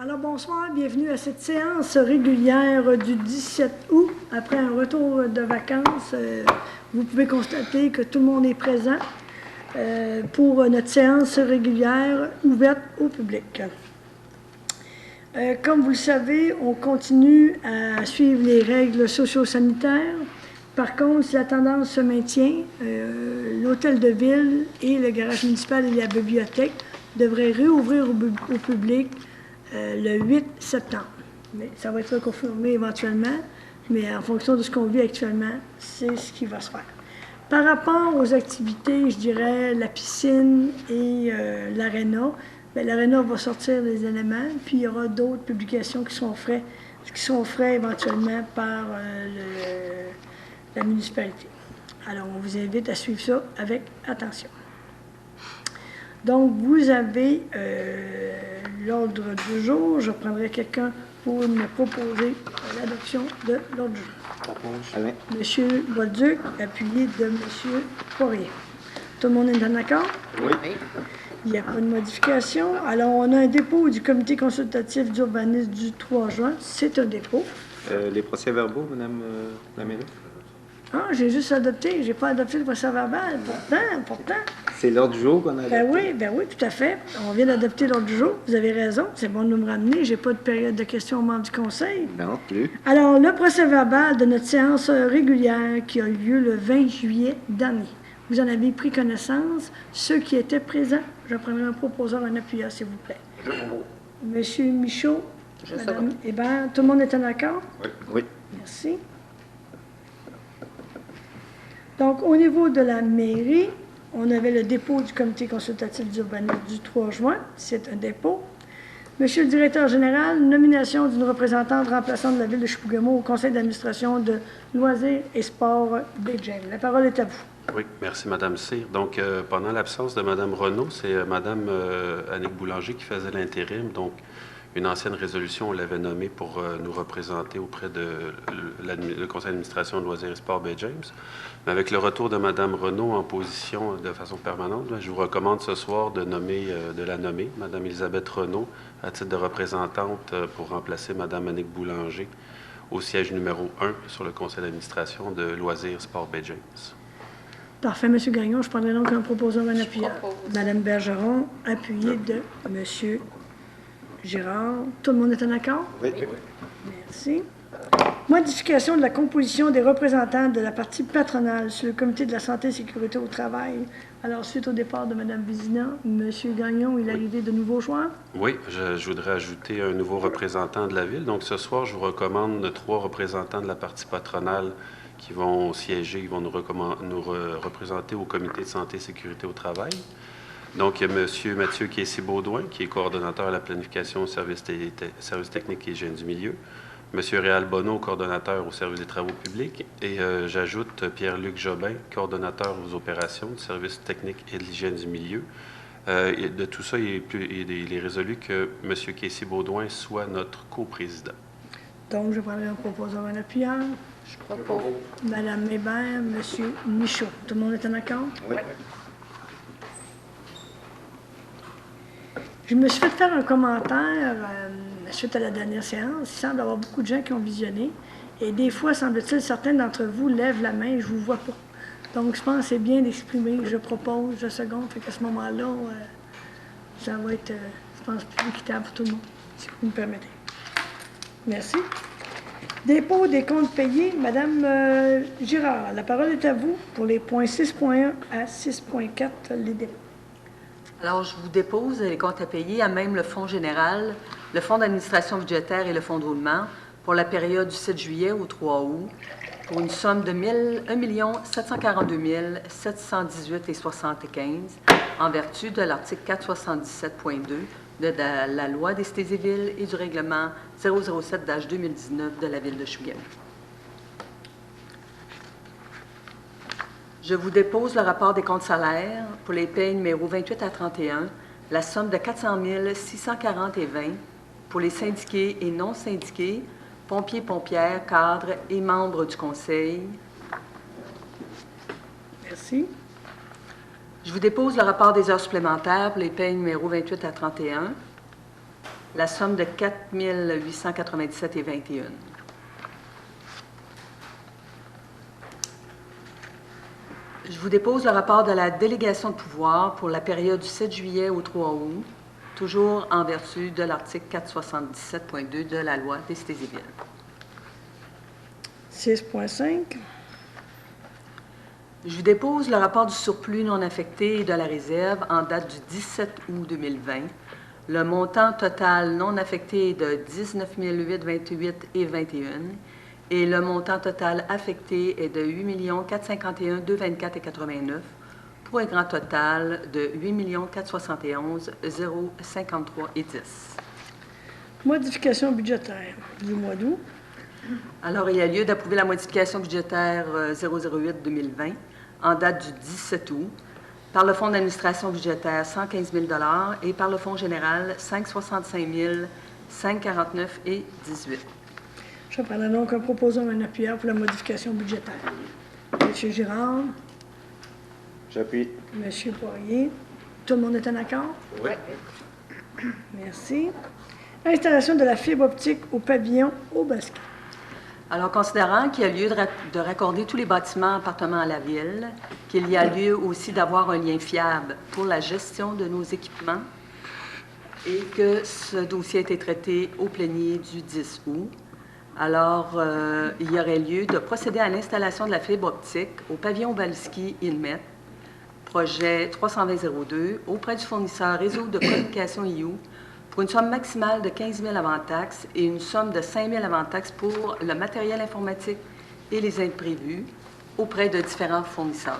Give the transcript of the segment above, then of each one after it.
Alors bonsoir, bienvenue à cette séance régulière du 17 août. Après un retour de vacances, vous pouvez constater que tout le monde est présent pour notre séance régulière ouverte au public. Comme vous le savez, on continue à suivre les règles socio-sanitaires. Par contre, si la tendance se maintient, l'hôtel de ville et le garage municipal et la bibliothèque devraient réouvrir au public le 8 septembre. Mais ça va être confirmé éventuellement, mais en fonction de ce qu'on vit actuellement, c'est ce qui va se faire. Par rapport aux activités, je dirais la piscine et l'aréna, l'aréna va sortir des éléments, puis il y aura d'autres publications qui seront faites éventuellement par la municipalité. Alors, on vous invite à suivre ça avec attention. Donc, vous avez l'ordre du jour. Je prendrai quelqu'un pour me proposer l'adoption de l'ordre du jour. Monsieur Bolduc, appuyé de Monsieur Poirier. Tout le monde est en accord? Oui. Il n'y a pas de modification. Alors, on a un dépôt du comité consultatif d'urbanisme du 3 juin. C'est un dépôt. Les procès-verbaux, Mme Laméla? Ah, j'ai juste adopté. Je n'ai pas adopté le procès-verbal. Pourtant. C'est l'ordre du jour qu'on a adopté? Ben oui, tout à fait. On vient d'adopter l'ordre du jour. Vous avez raison. C'est bon de me ramener. Je n'ai pas de période de questions aux membres du conseil. Non, plus. Alors, le procès-verbal de notre séance régulière qui a eu lieu le 20 juillet dernier. Vous en avez pris connaissance. Ceux qui étaient présents, je prendrai un proposeur en appuyant, s'il vous plaît. Monsieur Michaud, Madame Hébert, tout le monde est en accord? Oui. Merci. Donc, au niveau de la mairie, on avait le dépôt du comité consultatif d'urbanisme du 3 juin. C'est un dépôt. Monsieur le directeur général, nomination d'une représentante remplaçante de la ville de Chibougamau au conseil d'administration de loisirs et sports BJAM. La parole est à vous. Oui, merci, Mme Cyr. Donc, pendant l'absence de Mme Renaud, c'est Mme Annick Boulanger qui faisait l'intérim. Donc, une ancienne résolution, on l'avait nommée pour nous représenter auprès de le conseil d'administration de loisirs et sports BJAM. Mais avec le retour de Mme Renaud en position de façon permanente, je vous recommande ce soir de la nommer, Mme Elisabeth Renaud, à titre de représentante pour remplacer Mme Annick Boulanger au siège numéro 1 sur le conseil d'administration de loisirs et sports BJAM. Parfait, M. Gagnon. Je prendrai donc un proposeur en appuyant. Mme Bergeron, appuyée de M. Girard. Tout le monde est en accord? Oui. Merci. Modification de la composition des représentants de la partie patronale sur le comité de la santé et sécurité au travail. Alors, suite au départ de Mme Vézina, M. Gagnon, il a l'idée de nouveaux choix? Oui, je voudrais ajouter un nouveau représentant de la Ville. Donc, ce soir, je vous recommande 3 représentants de la partie patronale qui vont siéger, qui vont nous représenter au comité de santé et sécurité au travail. Donc, il y a M. Mathieu Kessy-Baudouin, qui est coordonnateur à la planification au service technique et hygiène du milieu. M. Réal Bonneau, coordonnateur au service des travaux publics. Et j'ajoute Pierre-Luc Jobin, coordonnateur aux opérations du service technique et de l'hygiène du milieu. De tout ça, il est résolu que M. Kessy-Baudouin soit notre coprésident. Donc, je prendrai un proposeur en appuyant. Je propose Mme Hébert, M. Michaud. Tout le monde est en accord? Oui. Je me suis fait faire un commentaire suite à la dernière séance. Il semble y avoir beaucoup de gens qui ont visionné. Et des fois, semble-t-il, certains d'entre vous lèvent la main et je ne vous vois pas. Donc, je pense que c'est bien d'exprimer. Je propose, je seconde. Fait qu'à ce moment-là, ça va être, je pense, plus équitable pour tout le monde, si vous me permettez. Merci. Dépôt des comptes payés. Madame Girard, la parole est à vous pour les points 6.1 à 6.4, les dépôts. Alors, je vous dépose les comptes à payer à même le Fonds général, le Fonds d'administration budgétaire et le Fonds de roulement pour la période du 7 juillet au 3 août pour une somme de 1 742 718,75 en vertu de l'article 477.2 de la Loi des cités et villes et du règlement 007-2019 de la Ville de Chibougamau. Je vous dépose le rapport des comptes salaires pour les paies numéro 28 à 31, la somme de 400 640,20 pour les syndiqués et non syndiqués, pompiers, pompières, cadres et membres du conseil. Merci. Je vous dépose le rapport des heures supplémentaires pour les paies numéro 28 à 31. la somme de 4 897,21. Je vous dépose le rapport de la délégation de pouvoir pour la période du 7 juillet au 3 août, toujours en vertu de l'article 477.2 de la loi des cités et villes. 6.5. Je vous dépose le rapport du surplus non affecté et de la réserve en date du 17 août 2020. Le montant total non affecté est de 19 828,21 et le montant total affecté est de 8 451 224,89 pour un grand total de 8 471 053,10. Modification budgétaire du mois d'août. Alors, il y a lieu d'approuver la modification budgétaire 008-2020 en date du 17 août par le Fonds d'administration budgétaire 115 000 et par le Fonds général 565 549,18. Je prendrai donc un proposant un appuyeur pour la modification budgétaire. M. Girard. J'appuie. M. Poirier. Tout le monde est en accord? Oui. Merci. Installation de la fibre optique au pavillon au basket. Alors, considérant qu'il y a lieu de raccorder tous les bâtiments appartenant à la Ville, qu'il y a lieu aussi d'avoir un lien fiable pour la gestion de nos équipements et que ce dossier a été traité au plénier du 10 août, alors il y aurait lieu de procéder à l'installation de la fibre optique au pavillon Balski-Ilmet, projet 320-02, auprès du fournisseur Réseau de communication IU, pour une somme maximale de 15 000 avant taxes et une somme de 5 000 avant taxes pour le matériel informatique et les imprévus auprès de différents fournisseurs.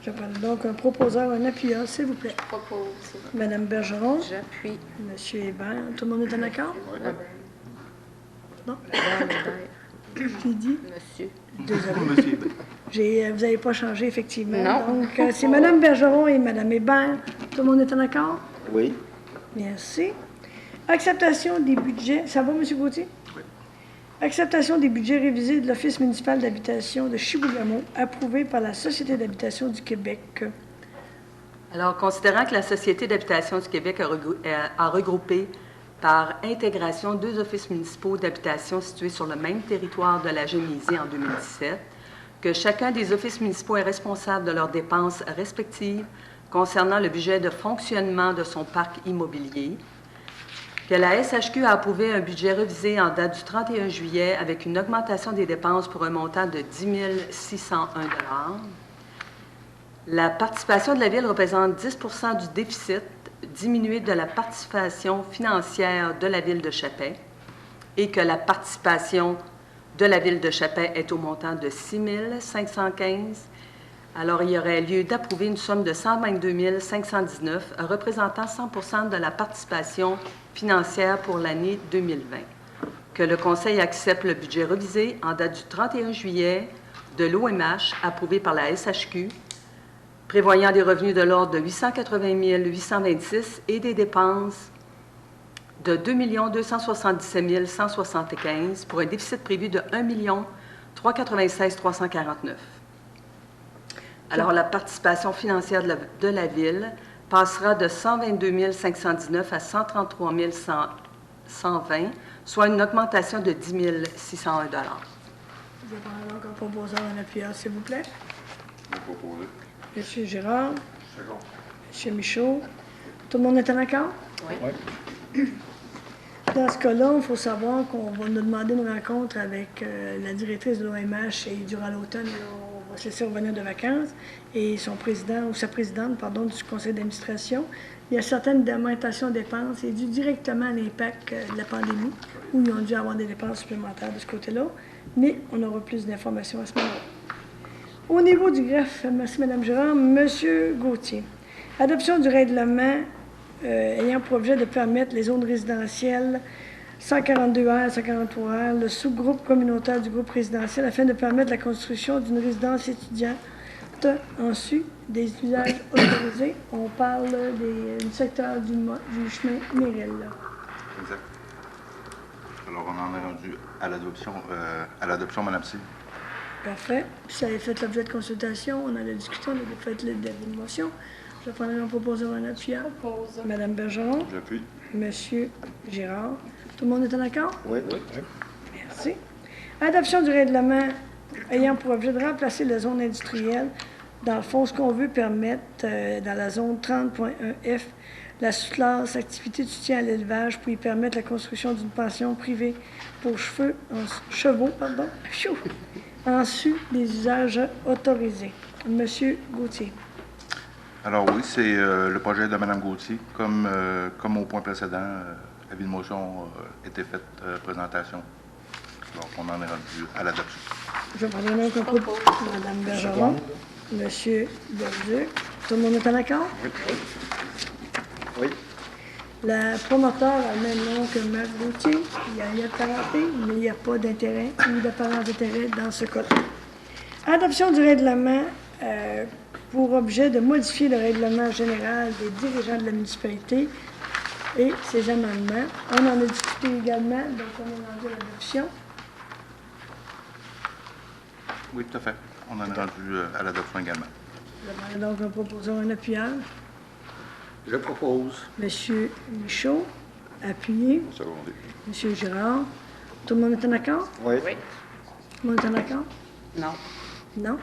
Je prends donc un proposeur, un appuyeur, s'il vous plaît. Propose. Madame Bergeron. J'appuie. Monsieur Hébert. Tout le monde est en accord? Non? Qui dit? Monsieur. Désolé. Vous n'avez pas changé, effectivement. Non. Donc, c'est Mme Bergeron et Mme Hébert. Tout le monde est en accord? Oui. Merci. Acceptation des budgets. Ça va, M. Gauthier? Oui. Acceptation des budgets révisés de l'Office municipal d'habitation de Chibougamau, approuvé par la Société d'habitation du Québec. Alors, considérant que la Société d'habitation du Québec a regroupé par intégration 2 offices municipaux d'habitation situés sur le même territoire de la Gémésie en 2017, que chacun des offices municipaux est responsable de leurs dépenses respectives concernant le budget de fonctionnement de son parc immobilier, que la SHQ a approuvé un budget révisé en date du 31 juillet avec une augmentation des dépenses pour un montant de 10 601 $. La participation de la Ville représente 10 du déficit diminué de la participation financière de la Ville de Chapais et que la participation de la Ville de Chapais est au montant de 6 515. Alors, il y aurait lieu d'approuver une somme de 122 519 représentant 100 de la participation financière pour l'année 2020. Que le Conseil accepte le budget révisé en date du 31 juillet de l'OMH approuvé par la SHQ, prévoyant des revenus de l'ordre de 880 826 et des dépenses de 2 277 175 pour un déficit prévu de 1 396 349. Alors, la participation financière de la Ville passera de 122 519 à 133 120, soit une augmentation de 10 601 $. Je prends donc un proposeur, un appuyeur, s'il vous plaît. M. Girard. M. Michaud. Tout le monde est en accord? Oui. Dans ce cas-là, il faut savoir qu'on va nous demander une rencontre avec la directrice de l'OMH et durant l'automne, on va se laisser revenir de vacances et son président ou sa présidente, pardon, du conseil d'administration. Il y a certaines augmentations de dépenses et dû directement à l'impact de la pandémie où ils ont dû avoir des dépenses supplémentaires de ce côté-là, mais on aura plus d'informations à ce moment-là. Au niveau du greffe, merci Mme Girard, M. Gauthier. Adoption du règlement ayant pour objet de permettre les zones résidentielles 142R, 143R, le sous-groupe communautaire du groupe résidentiel, afin de permettre la construction d'une résidence étudiante en sus des usages autorisés. On parle du secteur du chemin Mirel. Exact. Alors, on en est rendu à l'adoption, Mme C. Parfait. Puis ça a fait l'objet de consultation, on en a discuté, on a fait l'émotion. Je prendrai un proposeur, un appuyant. Madame Bergeron, J'appuie. Monsieur Girard. Tout le monde est en accord? Oui. Merci. Adoption du règlement ayant pour objet de remplacer la zone industrielle. Dans le fond, ce qu'on veut permettre dans la zone 30.1F, la sous-classe activité de soutien à l'élevage pour y permettre la construction d'une pension privée pour chevaux, en sus des usages autorisés. Monsieur Gauthier. Alors oui, c'est le projet de Mme Gauthier. Comme au point précédent, avis de motion a été fait présentation. Donc, on en est rendu à l'adoption. Je prendrai donc un propos. Mme Bergeron, Monsieur Bolduc. Tout le monde est en accord? Oui. La promoteur a le même nom que Marc Gauthier. Il y a de parenté, mais il n'y a pas d'intérêt ou d'apparent d'intérêt dans ce cas-là. Adoption du règlement pour objet de modifier le règlement général des dirigeants de la municipalité et ses amendements. On en a discuté également, donc on est rendu à l'adoption. Oui, tout à fait. On en est rendu à l'adoption également. Je demande donc un proposeur, un appuyeur. Je propose. Monsieur Michaud, appuyé. Secondé. Monsieur Girard. Tout le monde est en accord? Oui. Tout le monde est en accord? Non, Non?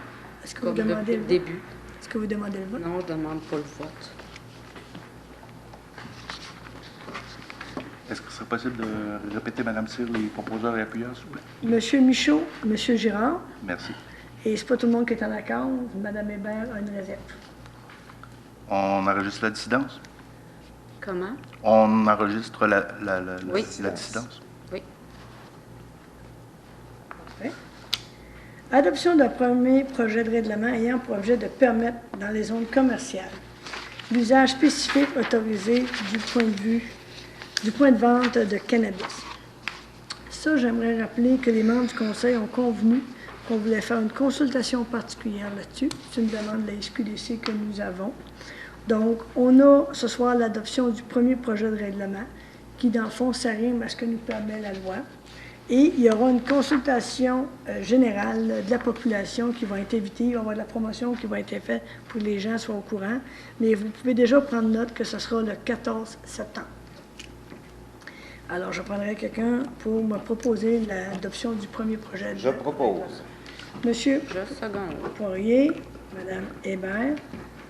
Est-ce que vous comme demandez depuis le le vote? début. Est-ce que vous demandez le vote? Non, je demande pas le vote. Est-ce que ce serait possible de répéter, Mme Cyr, les proposeurs et appuyeurs, s'il vous plaît? Monsieur Michaud, Monsieur Girard. Merci. Et c'est pas tout le monde qui est en accord. Madame Hébert a une réserve. On enregistre la dissidence? Comment? On enregistre la Oui. dissidence? Oui. Parfait. Adoption d'un premier projet de règlement ayant pour objet de permettre dans les zones commerciales l'usage spécifique autorisé du point de vente de cannabis. Ça, j'aimerais rappeler que les membres du Conseil ont convenu qu'on voulait faire une consultation particulière là-dessus. C'est une demande de la SQDC que nous avons. Donc, on a ce soir l'adoption du premier projet de règlement qui, dans le fond, s'arrime à ce que nous permet la loi. Et il y aura une consultation générale de la population qui va être évitée. Il va y avoir de la promotion qui va être faite pour que les gens soient au courant. Mais vous pouvez déjà prendre note que ce sera le 14 septembre. Alors, je prendrai quelqu'un pour me proposer l'adoption du premier projet de Je propose. Monsieur Je seconde. Poirier, Madame Hébert.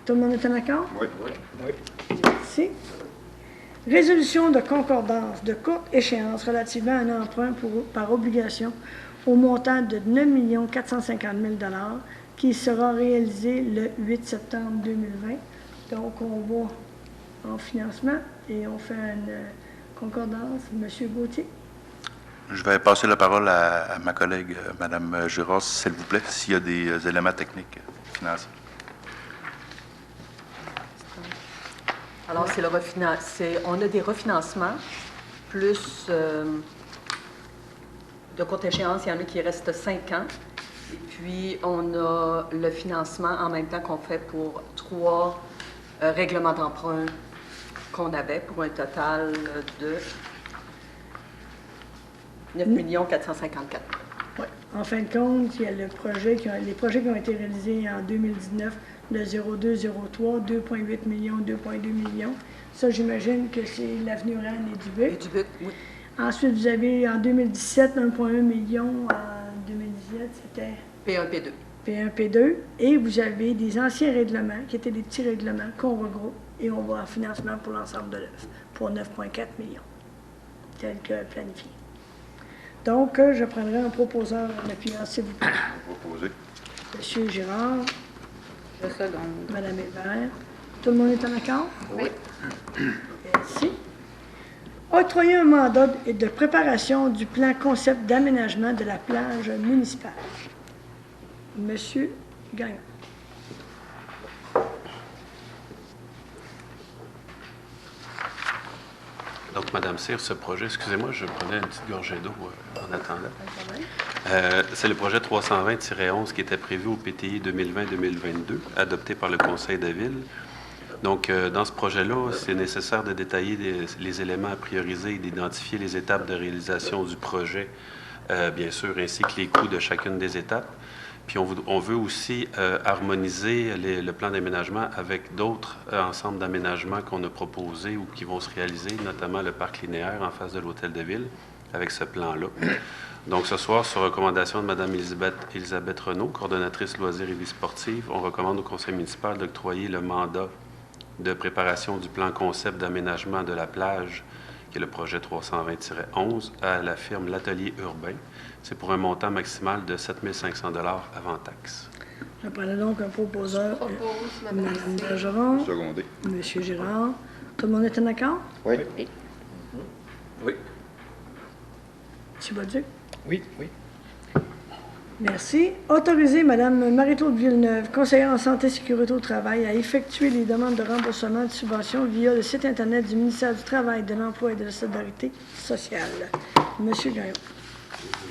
Tout le monde est en accord? Oui. Merci. Résolution de concordance de courte échéance relativement à un emprunt par obligation au montant de 9 450 000 $ qui sera réalisé le 8 septembre 2020. Donc, on va en financement et on fait une concordance. Monsieur Gauthier. Je vais passer la parole à ma collègue, Mme Girard, s'il vous plaît, s'il y a des éléments techniques financiers. Alors, on a des refinancements, plus de courte échéance, il y en a qui restent 5 ans. Et puis, on a le financement en même temps qu'on fait pour 3 règlements d'emprunt qu'on avait pour un total de 9 454 000. Oui. En fin de compte, il y a les projets qui ont été réalisés en 2019, le 0203, 2,8 millions, 2,2 millions. Ça, j'imagine que c'est l'avenue Rennes et Dubuc. Et Dubuc, oui. Ensuite, vous avez en 2017, 1,1 million. En 2017, c'était P1, P2. P1, P2. Et vous avez des anciens règlements, qui étaient des petits règlements qu'on regroupe. Et on va en financement pour l'ensemble de l'œuvre, pour 9,4 millions, tel que planifié. Donc, je prendrai un proposeur en appuyant, s'il vous plaît. Proposé. Monsieur Girard, Je seconde. Madame Hébert. Tout le monde est en accord? Oui. Merci. Octroyer un mandat de préparation du plan concept d'aménagement de la plage municipale. Monsieur Gagnon. Donc, Madame Cyr, ce projet, excusez-moi, je prenais une petite gorgée d'eau en attendant. C'est le projet 320-11 qui était prévu au PTI 2020-2022, adopté par le Conseil de ville. Donc, dans ce projet-là, c'est nécessaire de détailler les éléments à prioriser et d'identifier les étapes de réalisation du projet, bien sûr, ainsi que les coûts de chacune des étapes. Puis on veut aussi harmoniser le plan d'aménagement avec d'autres ensembles d'aménagements qu'on a proposés ou qui vont se réaliser, notamment le parc linéaire en face de l'Hôtel de Ville, avec ce plan-là. Donc, ce soir, sur recommandation de Mme Elisabeth Renaud, coordonnatrice loisirs et vie sportive, on recommande au conseil municipal d'octroyer le mandat de préparation du plan concept d'aménagement de la plage, qui est le projet 320-11, à la firme L'Atelier Urbain. C'est pour un montant maximal de 7 500 $ avant taxe. Je prendrai donc un proposeur. Propose, Mme Bergeron, Secondé. M. Girard. Tout le monde est en accord? Oui. Oui. M. Bolduc? Oui, oui. Merci. Autoriser Mme Marie-Claude Villeneuve, conseillère en santé et sécurité au travail, à effectuer les demandes de remboursement de subventions via le site Internet du ministère du Travail, de l'Emploi et de la Solidarité sociale. M. Gagnon.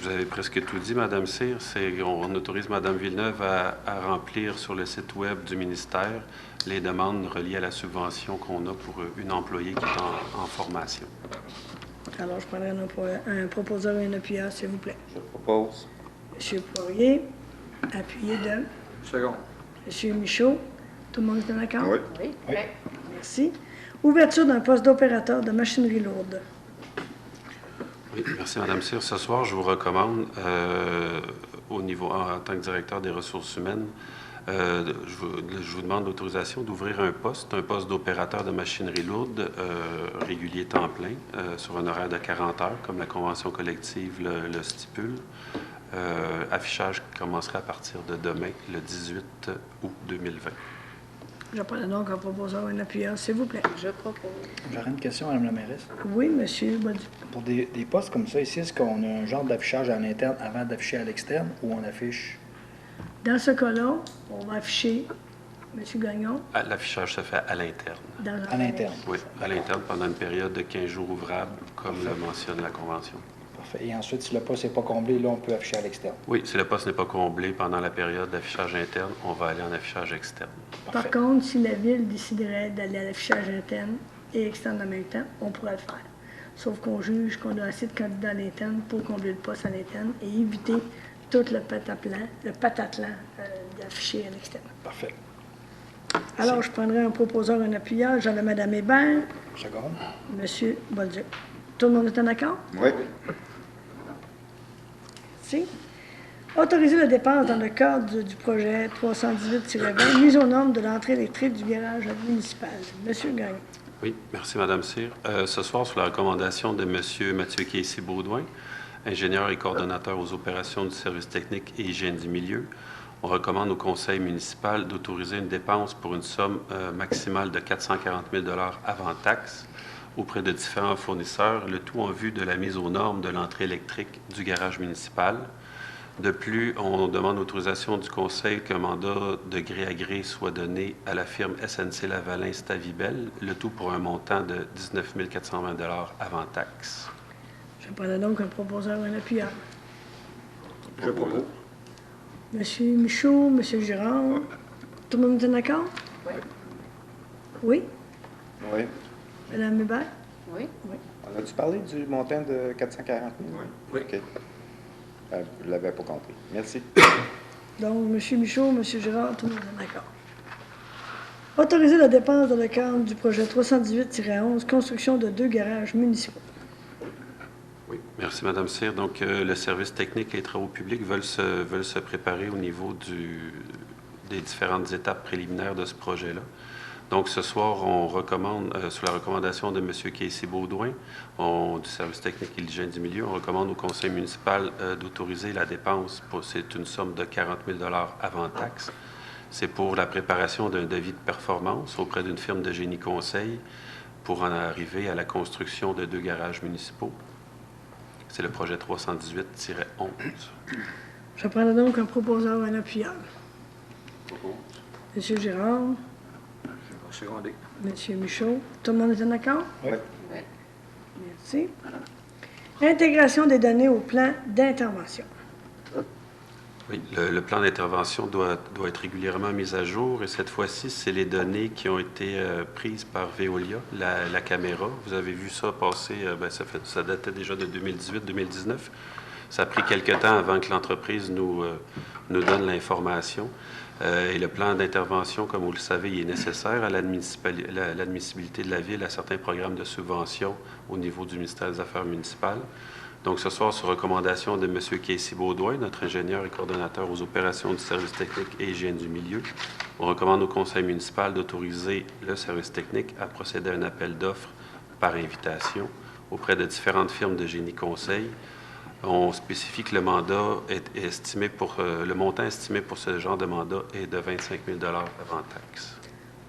Vous avez presque tout dit, Mme Cyr. On autorise Mme Villeneuve à remplir sur le site Web du ministère les demandes reliées à la subvention qu'on a pour une employée qui est en formation. Alors, je prendrai un proposeur et un appuyeur, s'il vous plaît. Je propose. M. Poirier, appuyé de Second. M. Michaud. Tout le monde est en accord? Oui. Oui. Merci. Ouverture d'un poste d'opérateur de machinerie lourde. Oui, merci, Mme Cyr. Ce soir, je vous recommande, au niveau, en tant que directeur des ressources humaines, je vous demande l'autorisation d'ouvrir un poste d'opérateur de machinerie lourde régulier temps plein, sur un horaire de 40 heures, comme la convention collective le stipule. Affichage qui commencerait à partir de demain, le 18 août 2020. Je prends donc un proposeur et un appuyeur, s'il vous plaît. Je propose. J'aurais une question, Mme la mairesse. Oui, M. Bolduc. Pour des postes comme ça, ici, est-ce qu'on a un genre d'affichage à l'interne avant d'afficher à l'externe ou on affiche? Dans ce cas-là, on va afficher M. Gagnon L'affichage se fait à l'interne. dans À l'interne. Oui, à l'interne pendant une période de 15 jours ouvrables, comme le mentionne la Convention. Parfait. Et ensuite, si le poste n'est pas comblé, là, on peut afficher à l'externe. Oui, si le poste n'est pas comblé pendant la période d'affichage interne, on va aller en affichage externe. Par Parfait. contre, si la Ville déciderait d'aller à l'affichage interne et externe en même temps, on pourrait le faire. Sauf qu'on juge qu'on a assez de candidats à l'interne pour combler le poste à l'interne et éviter tout le patatlan d'afficher à l'externe. Parfait. Alors, je prendrai un proposeur, un appuyeur. J'avais Mme Hébert, Seconde. M. Bolduc. Tout le monde est en accord? Oui. Merci. Autoriser la dépense dans le cadre du projet 318-20, mise aux normes de l'entrée électrique du garage municipal. M. Gagnon. Oui, merci, Mme Cyr. Ce soir, sur la recommandation de M. Mathieu Casey-Baudouin, ingénieur et coordonnateur aux opérations du service technique et hygiène du milieu, on recommande au conseil municipal d'autoriser une dépense pour une somme maximale de 440 000 $ avant taxe auprès de différents fournisseurs, le tout en vue de la mise aux normes de l'entrée électrique du garage municipal. De plus, on demande l'autorisation du conseil qu'un mandat de gré à gré soit donné à la firme SNC-Lavalin Stavibel, le tout pour un montant de 19 420 $ avant taxe. Je prendrai donc un proposeur et un appuyeur. Je propose. M. Michaud, M. Girard. Tout le monde est en accord? Oui. Oui? Oui. Mme Hébert? Oui. On a-tu parlé du montant de 440 000? Oui. OK. Je ne l'avais pas compris. Merci. Donc, M. Michaud, M. Girard, tout le monde est d'accord. Autoriser la dépense dans le cadre du projet 318-11, construction de 2 garages municipaux. Oui, merci, Mme Cyr. Donc, le service technique et les travaux publics veulent se préparer au niveau des différentes étapes préliminaires de ce projet-là. Donc, ce soir, on recommande, sous la recommandation de M. Casey-Baudouin, du service technique et l'hygiène du milieu, on recommande au conseil municipal d'autoriser la dépense. C'est une somme de 40 000 $ avant taxe. C'est pour la préparation d'un devis de performance auprès d'une firme de génie conseil pour en arriver à la construction de 2 garages municipaux. C'est le projet 318-11. Je prendrai donc un proposeur et un appuyeur. Propose. M. Girard, Secondé. M. Michaud. Tout le monde est en accord? Oui. Oui. Merci. Intégration des données au plan d'intervention. Oui, le plan d'intervention doit être régulièrement mis à jour et cette fois-ci, c'est les données qui ont été prises par Veolia, la caméra. Vous avez vu ça passer, ça datait déjà de 2018-2019. Ça a pris quelque temps avant que l'entreprise nous donne l'information. Et le plan d'intervention, comme vous le savez, il est nécessaire à l'admissibilité de la Ville à certains programmes de subvention au niveau du ministère des Affaires municipales. Donc, ce soir, sur recommandation de M. Casey Baudouin, notre ingénieur et coordonnateur aux opérations du service technique et hygiène du milieu, on recommande au conseil municipal d'autoriser le service technique à procéder à un appel d'offres par invitation auprès de différentes firmes de génie conseil. On spécifie que le mandat est estimé le montant estimé pour ce genre de mandat est de 25 000 avant taxe.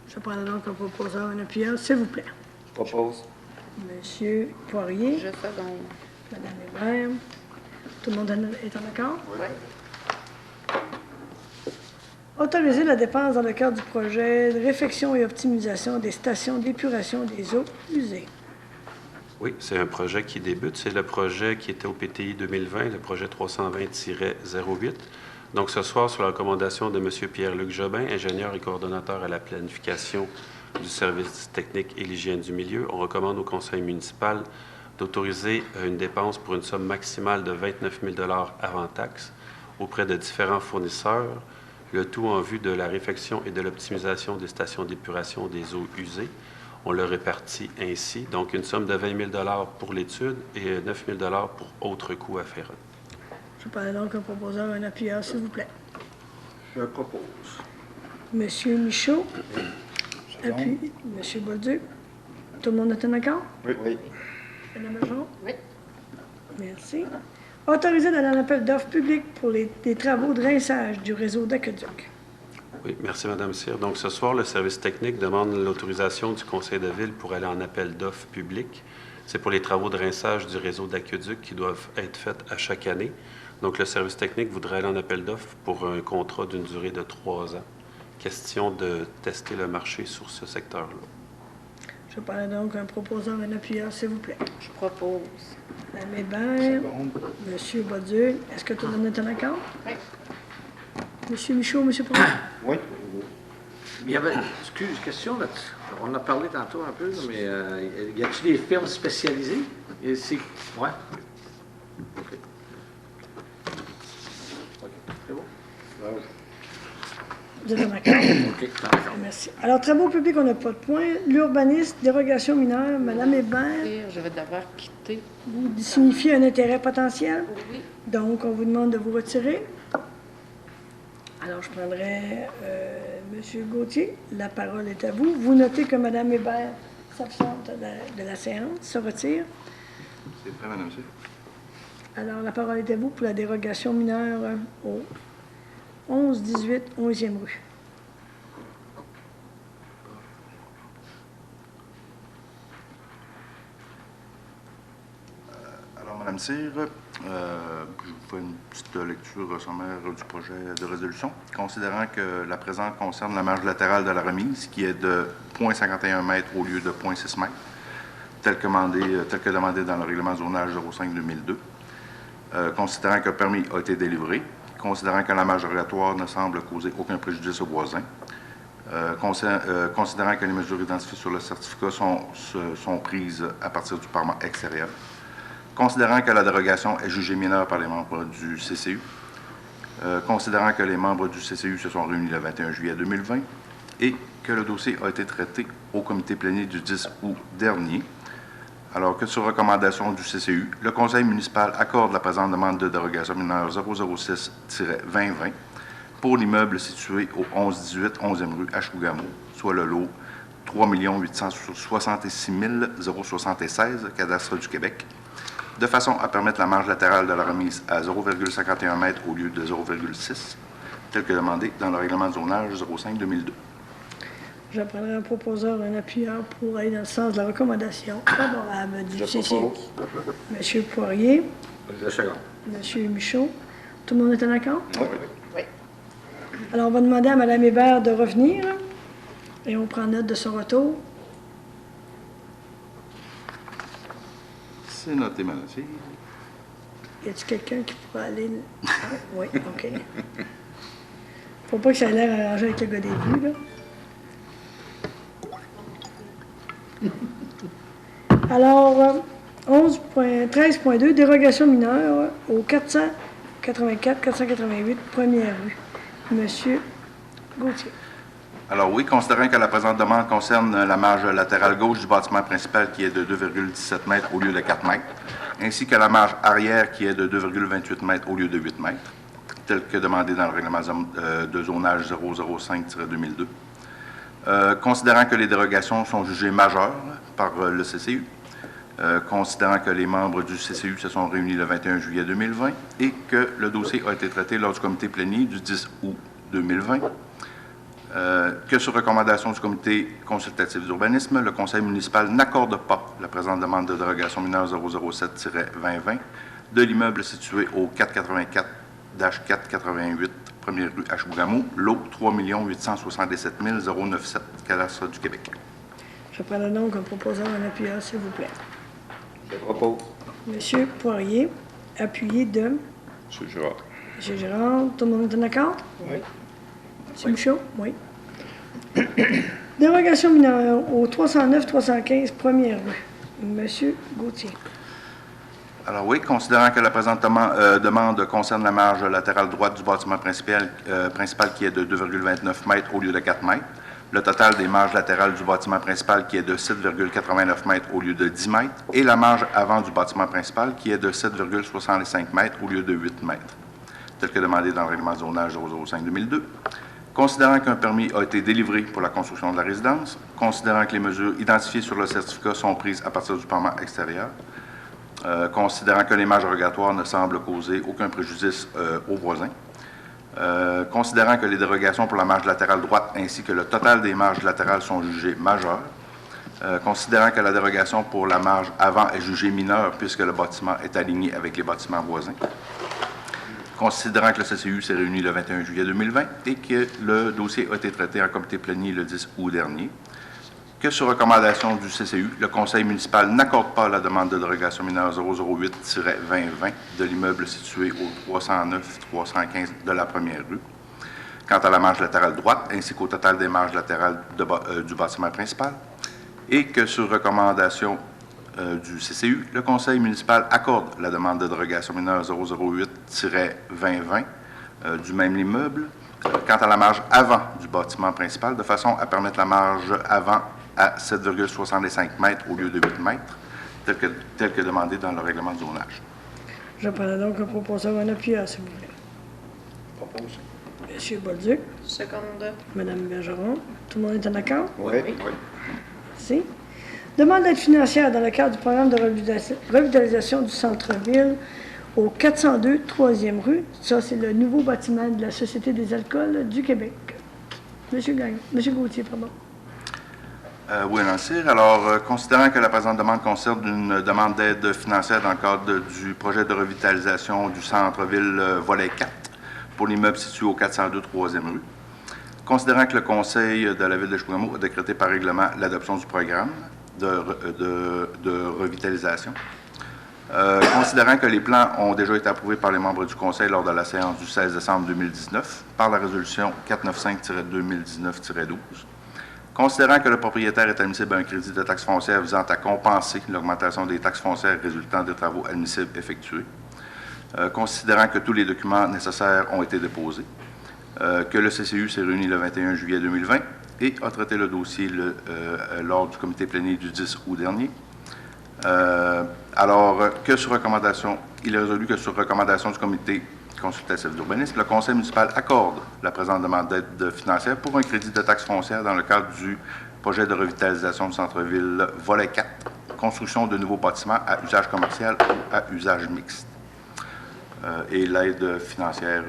Je prends donc un proposeur, un appuyeur, s'il vous plaît. Je propose. Monsieur Poirier. Je seconde. Madame Hébert. Tout le monde est en accord? Oui. Autoriser la dépense dans le cadre du projet de réfection et optimisation des stations d'épuration des eaux usées. Oui, c'est un projet qui débute. C'est le projet qui était au PTI 2020, le projet 320-08. Donc, ce soir, sur la recommandation de M. Pierre-Luc Jobin, ingénieur et coordonnateur à la planification du service technique et l'hygiène du milieu, on recommande au conseil municipal d'autoriser une dépense pour une somme maximale de 29 000 avant taxe auprès de différents fournisseurs, le tout en vue de la réfection et de l'optimisation des stations d'épuration des eaux usées. On le répartit ainsi, donc une somme de 20 000 pour l'étude et 9 000 pour autres coûts afférents. Je parle donc un proposeur, un appuyeur, s'il vous plaît. Je propose. Monsieur Michaud. Seconde. Appui. Monsieur Bolduc. Tout le monde est en accord? Oui. Madame Argent? Oui. Merci. Autoriser dans un appel d'offres public pour les travaux de rinçage du réseau d'aqueduc. Oui, merci, Mme Cyr. Donc, ce soir, le service technique demande l'autorisation du conseil de ville pour aller en appel d'offres public. C'est pour les travaux de rinçage du réseau d'aqueduc qui doivent être faits à chaque année. Donc, le service technique voudrait aller en appel d'offres pour un contrat d'une durée de 3 ans. Question de tester le marché sur ce secteur-là. Je parle donc un proposeur, un appuyeur, s'il vous plaît. Je propose. Madame Hébert. Seconde. Monsieur Bolduc. Est-ce que tout le monde est en accord? Oui. Monsieur Michaud, Monsieur Poirier. Oui. Il y avait, question là-dessus. On en a parlé tantôt un peu, mais y a-t-il des firmes spécialisées? Ouais. OK. C'est bon? Vous êtes en accord? OK, d'accord. Merci. Alors, travaux publics, on n'a pas de point. L'urbanisme, dérogation mineure, Madame Hébert, Je vais devoir quitter. vous signifiez un intérêt potentiel. Oui. Donc, on vous demande de vous retirer. Alors, je prendrai Monsieur Gauthier. La parole est à vous. Vous notez que Madame Hébert s'absente de la séance, se retire. C'est prêt, Madame Cyr? Alors, la parole est à vous pour la dérogation mineure au 11-18 11e rue. Alors, Madame Cyr, je vous fais une petite lecture sommaire du projet de résolution. Considérant que la présente concerne la marge latérale de la remise, qui est de 0,51 m au lieu de 0,6 m, tel que demandé dans le règlement de zonage 05-2002. Considérant que le permis a été délivré, considérant que la marge dérogatoire ne semble causer aucun préjudice aux voisins, considérant que les mesures identifiées sur le certificat sont prises à partir du parement extérieur, considérant que la dérogation est jugée mineure par les membres du CCU, considérant que les membres du CCU se sont réunis le 21 juillet 2020 et que le dossier a été traité au comité plénier du 10 août dernier, alors que sur recommandation du CCU, le conseil municipal accorde la présente demande de dérogation mineure 006-2020 pour l'immeuble situé au 11-18 11e rue Ashwaugamu, soit le lot 3 866 076, cadastre du Québec, de façon à permettre la marge latérale de la remise à 0,51 m au lieu de 0,6, tel que demandé dans le règlement de zonage 05-2002. Je prendrai un proposeur, un appuyeur pour aller dans le sens de la recommandation favorable du CCU. Monsieur Poirier, Je seconde. Monsieur Michaud, tout le monde est en accord? Oui. Alors, on va demander à Mme Hébert de revenir et on prend note de son retour. C'est noté, Madame Cyr. Y a-t-il quelqu'un qui pourrait aller... Ah, oui, OK. Faut pas que ça ait l'air arrangé avec le gars des vues, là. Alors, 13.2, dérogation mineure au 484-488 Première rue. Monsieur Gauthier. Alors oui, considérant que la présente demande concerne la marge latérale gauche du bâtiment principal qui est de 2,17 mètres au lieu de 4 mètres, ainsi que la marge arrière qui est de 2,28 mètres au lieu de 8 mètres, tel que demandé dans le règlement de zonage 005-2002. Considérant que les dérogations sont jugées majeures par le CCU, considérant que les membres du CCU se sont réunis le 21 juillet 2020 et que le dossier a été traité lors du comité plénier du 10 août 2020, que sur recommandation du comité consultatif d'urbanisme, le conseil municipal n'accorde pas la présente demande de dérogation mineure 007-2020 de l'immeuble situé au 484-488 1er rue Ashbougamo, lot 3 877 097, cadastre du Québec. Je prends le nom comme proposant un appuyeur, s'il vous plaît. Je propose. Monsieur Poirier, appuyé de M. Girard. M. Girard. Tout le monde est en accord? Oui. M. Michaud? Oui. Dérogation mineure au 309-315 Première rue. M. Gauthier. Alors oui, considérant que la présente demande concerne la marge latérale droite du bâtiment principal qui est de 2,29 mètres au lieu de 4 mètres, le total des marges latérales du bâtiment principal qui est de 7,89 mètres au lieu de 10 mètres et la marge avant du bâtiment principal qui est de 7,65 mètres au lieu de 8 mètres, tel que demandé dans le règlement de zonage 005-2002. Considérant qu'un permis a été délivré pour la construction de la résidence, considérant que les mesures identifiées sur le certificat sont prises à partir du paiement extérieur, considérant que les marges rogatoires ne semblent causer aucun préjudice aux voisins, considérant que les dérogations pour la marge latérale droite ainsi que le total des marges latérales sont jugées majeures, considérant que la dérogation pour la marge avant est jugée mineure puisque le bâtiment est aligné avec les bâtiments voisins, considérant que le CCU s'est réuni le 21 juillet 2020 et que le dossier a été traité en comité plénier le 10 août dernier, que sur recommandation du CCU, le conseil municipal n'accorde pas la demande de dérogation mineure 008-2020 de l'immeuble situé au 309-315 de la première rue, quant à la marge latérale droite, ainsi qu'au total des marges latérales du bâtiment principal, et que sur recommandation du CCU, le conseil municipal accorde la demande de dérogation mineure 008-2020 du même immeuble, quant à la marge avant du bâtiment principal, de façon à permettre la marge avant à 7,65 mètres au lieu de 8 mètres, tel que demandé dans le règlement de zonage. Je prends donc un proposeur un appuyeur, s'il vous plaît. Propose. M. Bolduc. Seconde. Mme Bergeron. Tout le monde est en accord? Oui. Merci. Demande d'aide financière dans le cadre du programme de revitalisation du centre-ville au 402 3e rue. Ça, c'est le nouveau bâtiment de la Société des alcools du Québec. M. Gauthier, pardon. Oui, Nancy. Alors, considérant que la présente demande concerne une demande d'aide financière dans le cadre du projet de revitalisation du centre-ville volet 4 pour l'immeuble situé au 402 3e rue, considérant que le Conseil de la Ville de Chibougamau a décrété par règlement l'adoption du programme de revitalisation, considérant que les plans ont déjà été approuvés par les membres du Conseil lors de la séance du 16 décembre 2019 par la résolution 495-2019-12, considérant que le propriétaire est admissible à un crédit de taxe foncière visant à compenser l'augmentation des taxes foncières résultant des travaux admissibles effectués, considérant que tous les documents nécessaires ont été déposés, que le CCU s'est réuni le 21 juillet 2020 et a traité le dossier lors du comité plénier du 10 août dernier. Alors, il est résolu que sur recommandation du comité consultatif d'urbanisme, le conseil municipal accorde la présente demande d'aide financière pour un crédit de taxe foncière dans le cadre du projet de revitalisation du centre-ville volet 4, construction de nouveaux bâtiments à usage commercial ou à usage mixte. Et l'aide financière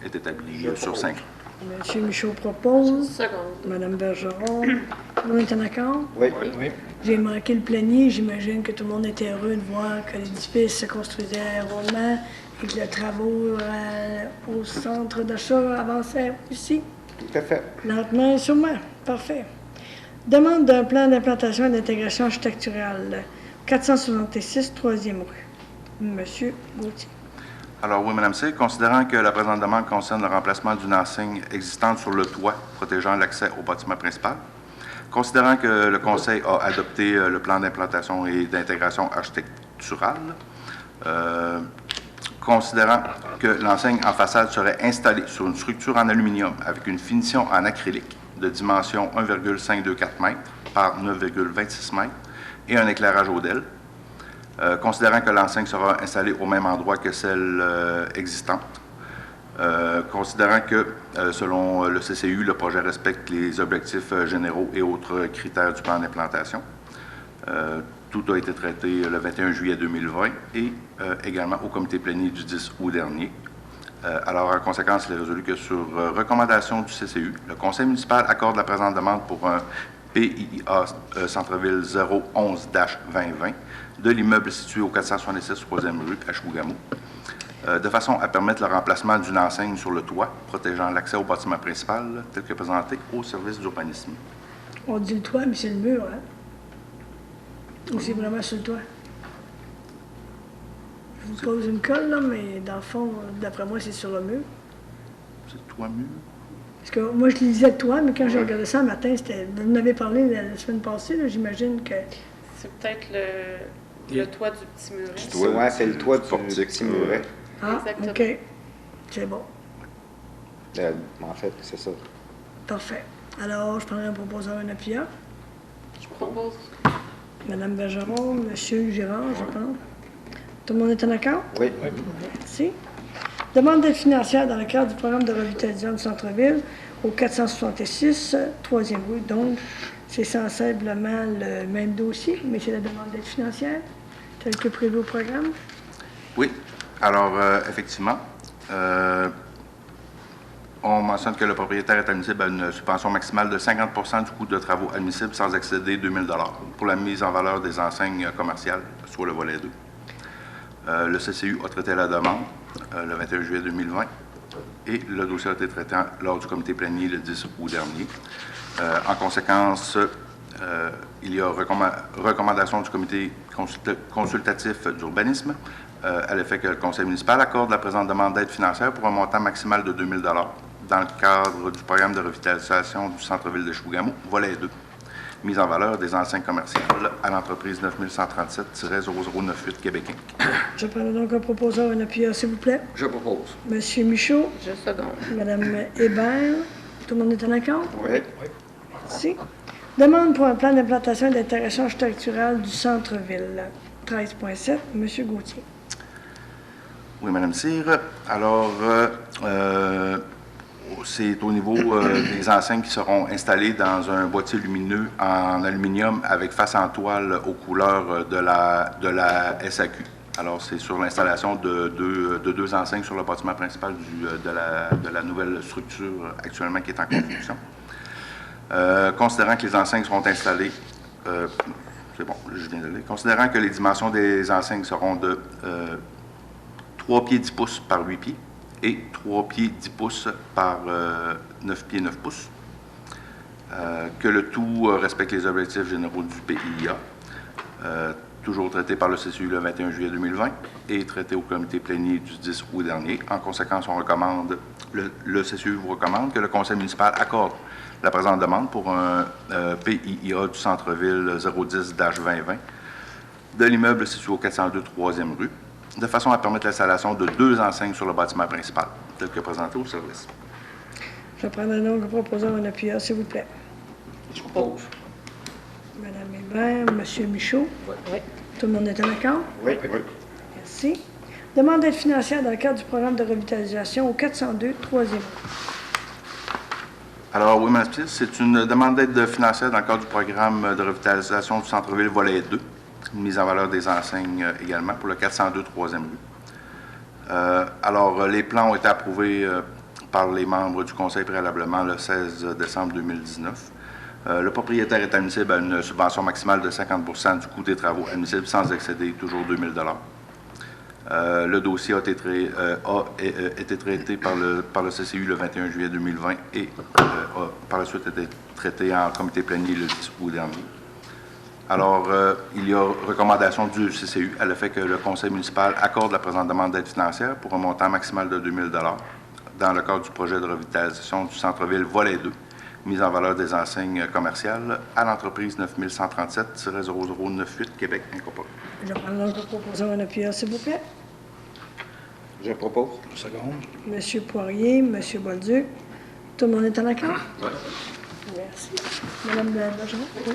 est établie sur 5 ans. M. Michaud propose. Seconde. Mme Bergeron. Tout le monde est en accord? Oui. Oui. J'ai manqué le plénier. J'imagine que tout le monde était heureux de voir que l'édifice se construisait rondement et que les travaux au centre d'achat avançaient aussi. Tout à fait. Lentement et sûrement. Parfait. Demande d'un plan d'implantation et d'intégration architecturale. 466 3e rue. M. Gauthier. Alors oui, Mme C, considérant que la présente demande concerne le remplacement d'une enseigne existante sur le toit protégeant l'accès au bâtiment principal, considérant que le Conseil a adopté le plan d'implantation et d'intégration architecturale. Considérant que l'enseigne en façade serait installée sur une structure en aluminium avec une finition en acrylique de dimension 1,524 m par 9,26 m et un éclairage au DEL, considérant que l'enseigne sera installée au même endroit que celle existante, considérant que, selon le CCU, le projet respecte les objectifs généraux et autres critères du plan d'implantation. Tout a été traité le 21 juillet 2020 et également au comité plénier du 10 août dernier. Alors, en conséquence, il est résolu que sur recommandation du CCU, le conseil municipal accorde la présente demande pour un PIA Centre-Ville 011-2020 de l'immeuble situé au 466 3e rue à Chibougamau, de façon à permettre le remplacement d'une enseigne sur le toit, protégeant l'accès au bâtiment principal, tel que présenté au service d'urbanisme. On dit le toit, mais c'est le mur, hein? Ou c'est vraiment sur le toit? Je vous pose une colle, là, mais dans le fond, d'après moi, c'est sur le mur. C'est le toit-mur? Parce que moi, je lisais le toit, mais quand j'ai regardé ça le matin, c'était. Vous en avez parlé la semaine passée, là, j'imagine que. C'est peut-être le toit du petit muret. Ouais, c'est le toit du portique, petit muret. Ah, Exactement. OK. C'est bon. En fait, c'est ça. Parfait. Alors, je prendrai un proposeur, un appuyant. Je propose. Madame Bergeron, Monsieur Girard, je pense. Tout le monde est en accord? Oui. Merci. Demande d'aide financière dans le cadre du programme de revitalisation du centre-ville au 466, 3e rue. Donc, c'est sensiblement le même dossier, mais c'est la demande d'aide financière, telle que prévue au programme. Oui. Alors, effectivement, on mentionne que le propriétaire est admissible à une subvention maximale de 50 du coût de travaux admissibles sans excéder 2 000 pour la mise en valeur des enseignes commerciales, soit le volet 2. Le CCU a traité la demande le 21 juillet 2020 et le dossier a été traité lors du comité plénier le 10 août dernier. En conséquence, il y a recommandation du comité consultatif d'urbanisme à l'effet que le conseil municipal accorde la présente demande d'aide financière pour un montant maximal de 2 000 dans le cadre du programme de revitalisation du centre-ville de Chibougamau, volet 2, mise en valeur des enseignes commerciales à l'entreprise 9137-0098 Québec Inc. Je prends donc un proposeur, un appuyeur, s'il vous plaît. Je propose. Monsieur Michaud, Je seconde. Madame Hébert, tout le monde est en accord? Oui. Merci. Demande pour un plan d'implantation et d'intégration architecturale du centre-ville. 13.7, Monsieur Gauthier. Oui, Madame Cyr. Alors, c'est au niveau des enseignes qui seront installées dans un boîtier lumineux en aluminium avec face en toile aux couleurs de la SAQ. Alors, c'est sur l'installation de deux enseignes sur le bâtiment principal de la nouvelle structure actuellement qui est en construction. Considérant que les enseignes seront installées, c'est bon, je viens de le lire. Considérant que les dimensions des enseignes seront de 3 pieds 10 pouces par 8 pieds et 3 pieds 10 pouces par 9 pieds 9 pouces, que le tout respecte les objectifs généraux du PIA, toujours traité par le CCU le 21 juillet 2020 et traité au comité plénier du 10 août dernier. En conséquence, le CCU vous recommande que le conseil municipal accorde la présente demande pour un PIA du centre-ville 010-2020 de l'immeuble situé au 402 3e rue, de façon à permettre l'installation de 2 enseignes sur le bâtiment principal, tel que présenté au service. Je prendrai donc un proposeur, un appuyeur, s'il vous plaît. Je propose. Madame Hébert, Monsieur Michaud. Oui. Tout le monde est en accord? Oui. Merci. Demande d'aide financière dans le cadre du programme de revitalisation au 402 3e rue. Alors, oui, Mme Spies, c'est une demande d'aide financière dans le cadre du programme de revitalisation du centre-ville volet 2, une mise en valeur des enseignes également pour le 402 3e rue. Alors, les plans ont été approuvés par les membres du conseil préalablement le 16 décembre 2019. Le propriétaire est admissible à une subvention maximale de 50 du coût des travaux admissibles sans excéder toujours 2 000 le dossier a été traité par le CCU le 21 juillet 2020 et a par la suite été traité en comité plénier le 10 août dernier. Alors, il y a recommandation du CCU à l'effet que le conseil municipal accorde la présente demande d'aide financière pour un montant maximal de 2 000 dans le cadre du projet de revitalisation du centre-ville volet 2, mise en valeur des enseignes commerciales à l'entreprise 9137-0098 Québec Incorporé. Je prends l'ordre de proposition en appuyant, s'il vous plaît. Je propose. Seconde. Monsieur Poirier, Monsieur Bolduc. Tout le monde est en accord? Oui. Merci. Madame Bergeron? Oui.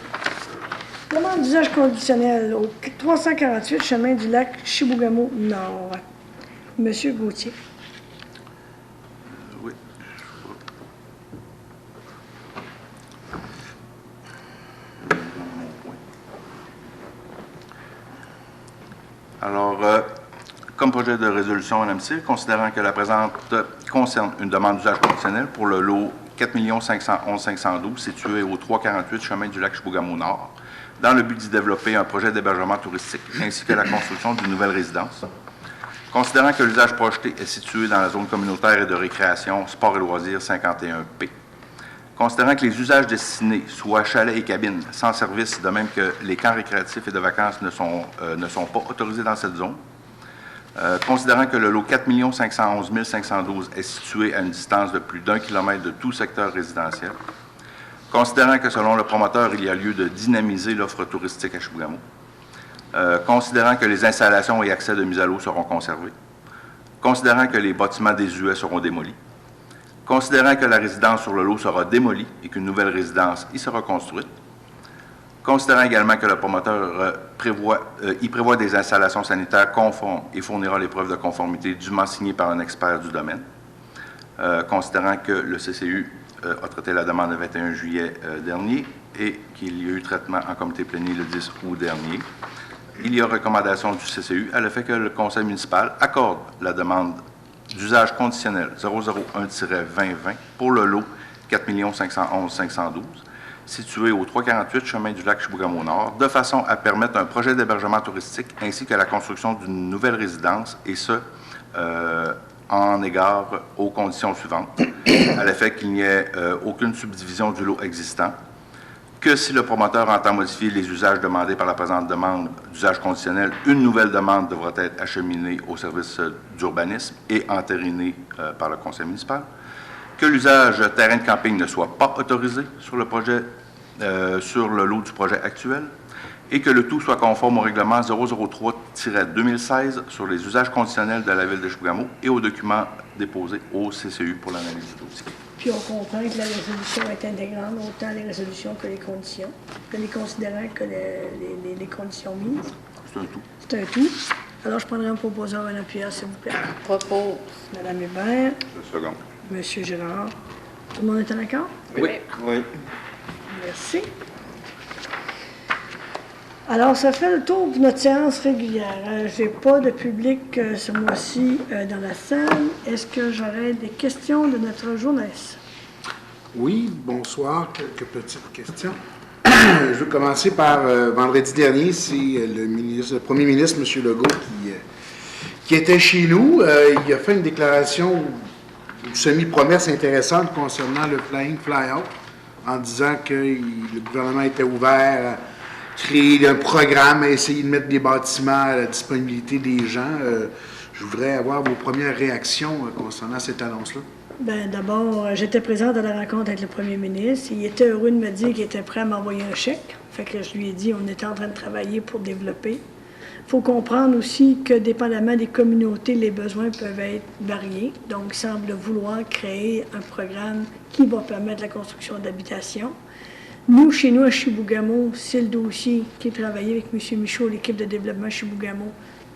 Demande d'usage conditionnel au 348 chemin du lac Chibougamau Nord. Monsieur Gauthier. Oui. Alors, comme projet de résolution, Mme Cyr, considérant que la présente concerne une demande d'usage conditionnel pour le lot 4 511 512 situé au 348 chemin du lac Chibougamau Nord, dans le but d'y développer un projet d'hébergement touristique ainsi que la construction d'une nouvelle résidence. Considérant que l'usage projeté est situé dans la zone communautaire et de récréation, sport et loisirs 51P. Considérant que les usages destinés, soit chalets et cabines, sans service, de même que les camps récréatifs et de vacances ne sont pas autorisés dans cette zone. Considérant que le lot 4 511 512 est situé à une distance de plus d'1 kilomètre de tout secteur résidentiel. Considérant que, selon le promoteur, il y a lieu de dynamiser l'offre touristique à Chibougamau. Considérant que les installations et accès de mise à l'eau seront conservés. Considérant que les bâtiments désuets seront démolis. Considérant que la résidence sur le lot sera démolie et qu'une nouvelle résidence y sera construite. Considérant également que le promoteur y prévoit des installations sanitaires conformes et fournira les preuves de conformité dûment signées par un expert du domaine. Considérant que le CCU a traité la demande le 21 juillet dernier et qu'il y a eu traitement en comité plénier le 10 août dernier. Il y a recommandation du CCU à l'effet que le conseil municipal accorde la demande d'usage conditionnel 001-2020 pour le lot 4 511 512 situé au 348 chemin du lac Chibougamau Nord, de façon à permettre un projet d'hébergement touristique ainsi que la construction d'une nouvelle résidence, et ce, en égard aux conditions suivantes, à l'effet qu'il n'y ait aucune subdivision du lot existant, que si le promoteur entend modifier les usages demandés par la présente demande d'usage conditionnel, une nouvelle demande devra être acheminée au service d'urbanisme et entérinée par le conseil municipal, que l'usage terrain de camping ne soit pas autorisé sur le projet, sur le lot du projet actuel, et que le tout soit conforme au règlement 003-2016 sur les usages conditionnels de la ville de Chibougamau et aux documents déposés au CCU pour l'analyse du dossier. Puis on comprend que la résolution est intégrante, autant les résolutions que les conditions, que les considérants que les conditions mises. C'est un tout. C'est un tout. Alors, je prendrai un proposeur en appuyant, s'il vous plaît. Propose. Madame Hébert, Le second. Monsieur Gérard. Tout le monde est en accord? Oui. Oui. Merci. Alors, ça fait le tour de notre séance régulière. Je n'ai pas de public ce mois-ci dans la salle. Est-ce que j'aurais des questions de notre journaliste? Oui, bonsoir. Quelques petites questions. Je veux commencer par vendredi dernier, c'est le premier ministre, M. Legault, qui était chez nous. Il a fait une déclaration, une semi-promesse intéressante concernant le Flying Fly-Out, en disant que le gouvernement était ouvert à créer un programme, à essayer de mettre des bâtiments à la disponibilité des gens. Je voudrais avoir vos premières réactions concernant cette annonce-là. Bien, d'abord, j'étais présente à la rencontre avec le premier ministre. Il était heureux de me dire qu'il était prêt à m'envoyer un chèque. Fait que je lui ai dit qu'on était en train de travailler pour développer. Il faut comprendre aussi que, dépendamment des communautés, les besoins peuvent être variés. Donc, il semble vouloir créer un programme qui va permettre la construction d'habitations. Nous, chez nous, à Chibougamau, c'est le dossier qui est travaillé avec M. Michaud, l'équipe de développement Chibougamau,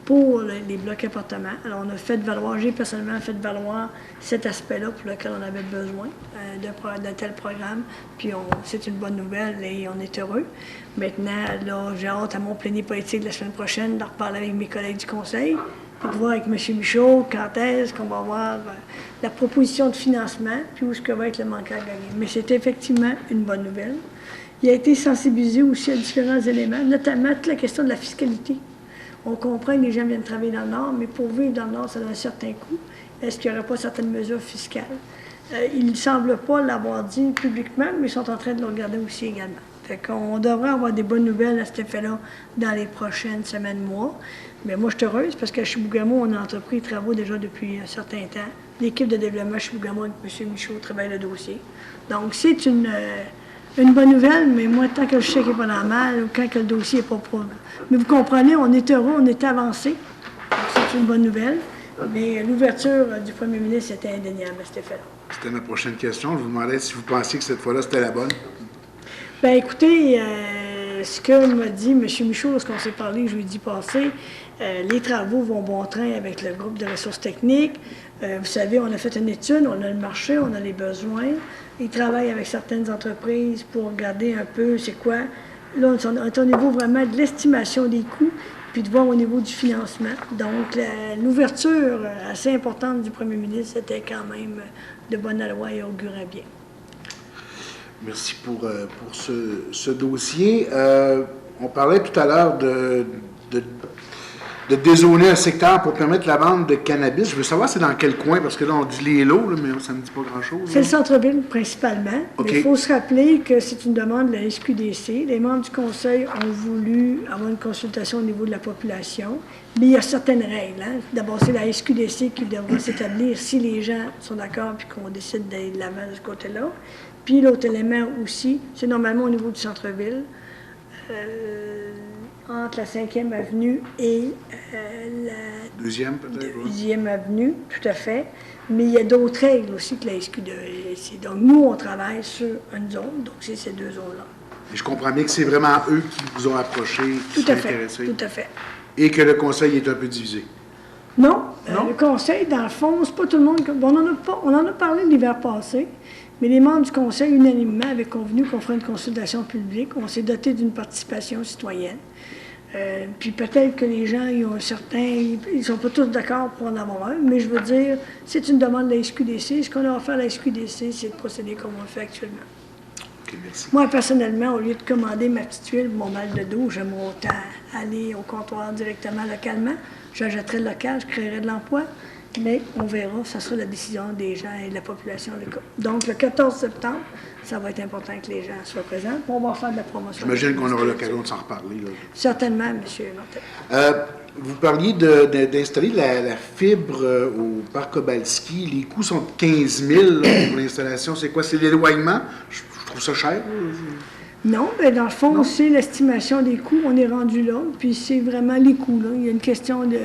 pour les blocs appartements. Alors, on a fait valoir, j'ai personnellement fait valoir cet aspect-là pour lequel on avait besoin d'un tel programme. Puis, c'est une bonne nouvelle et on est heureux. Maintenant, là, j'ai hâte à mon plénier politique la semaine prochaine de reparler avec mes collègues du conseil, pour voir avec M. Michaud quand est-ce qu'on va avoir la proposition de financement, puis où est-ce que va être le manque à gagner. Mais c'est effectivement une bonne nouvelle. Il a été sensibilisé aussi à différents éléments, notamment toute la question de la fiscalité. On comprend que les gens viennent travailler dans le Nord, mais pour vivre dans le Nord, ça a un certain coût. Est-ce qu'il n'y aurait pas certaines mesures fiscales? Ils ne semblent pas l'avoir dit publiquement, mais ils sont en train de le regarder aussi également. Fait qu'on devrait avoir des bonnes nouvelles à cet effet-là dans les prochaines semaines, mois. Mais moi, je suis heureuse parce qu'à Chibougamau, on a entrepris les travaux déjà depuis un certain temps. L'équipe de développement à Chibougamau avec M. Michaud travaille le dossier. Donc, c'est une bonne nouvelle, mais moi, tant que le chèque n'est pas normal ou quand que le dossier n'est pas pour... Mais vous comprenez, on est heureux, on est avancé. Donc, c'est une bonne nouvelle. Mais l'ouverture du premier ministre était indéniable à cet effet-là. C'était ma prochaine question. Je vous demandais si vous pensiez que cette fois-là, c'était la bonne. Bien, écoutez, ce que m'a dit M. Michaud lorsqu'on s'est parlé jeudi passé, les travaux vont bon train avec le groupe de ressources techniques. Vous savez, on a fait une étude, on a le marché, on a les besoins. Ils travaillent avec certaines entreprises pour regarder un peu c'est quoi. Là, on est au niveau vraiment de l'estimation des coûts, puis de voir au niveau du financement. Donc, l'ouverture assez importante du premier ministre, c'était quand même de bonne loi et augurait bien. Merci pour ce dossier. On parlait tout à l'heure de dézoner un secteur pour permettre la vente de cannabis. Je veux savoir c'est dans quel coin, parce que là, on dit les lots, là, mais ça ne me dit pas grand-chose. C'est le centre-ville, principalement. Okay. Mais il faut se rappeler que c'est une demande de la SQDC. Les membres du conseil ont voulu avoir une consultation au niveau de la population. Mais il y a certaines règles. Hein. D'abord, c'est la SQDC qui devra s'établir si les gens sont d'accord et qu'on décide d'aller de l'avant de ce côté-là. Puis l'autre élément aussi, c'est normalement au niveau du centre-ville, entre la 5e avenue et la 2e peut-être? 2e avenue, tout à fait. Mais il y a d'autres règles aussi que la SQDC. Donc nous, on travaille sur une zone, donc c'est ces deux zones-là. Et je comprends bien que c'est vraiment eux qui vous ont approché, qui sont intéressés. Tout à fait. Et que le conseil est un peu divisé. Non, Non? le conseil, dans le fond, c'est pas tout le monde... On en a parlé l'hiver passé, mais les membres du conseil, unanimement, avaient convenu qu'on ferait une consultation publique. On s'est doté d'une participation citoyenne. Puis peut-être que les gens, ils ne sont pas tous d'accord pour en avoir un, mais je veux dire, c'est une demande de la SQDC. Ce qu'on a offert à la SQDC, c'est de procéder comme on le fait actuellement. OK, merci. Moi, personnellement, au lieu de commander ma petite huile pour mon mal de dos, j'aimerais autant aller au comptoir directement localement. J'achèterais le local, je créerais de l'emploi, mais on verra, ça sera la décision des gens et de la population locale. Donc, le 14 septembre, ça va être important que les gens soient présents. On va faire de la promotion. J'imagine qu'on aura l'occasion de s'en reparler. Là. Certainement, M. Martel. Vous parliez d'installer la fibre au parc Obalski. Les coûts sont de 15 000 là, pour l'installation. C'est quoi? C'est l'éloignement? Je trouve ça cher. Non, bien, dans le fond, c'est l'estimation des coûts. On est rendu là, puis c'est vraiment les coûts. Là. Il y a une question de...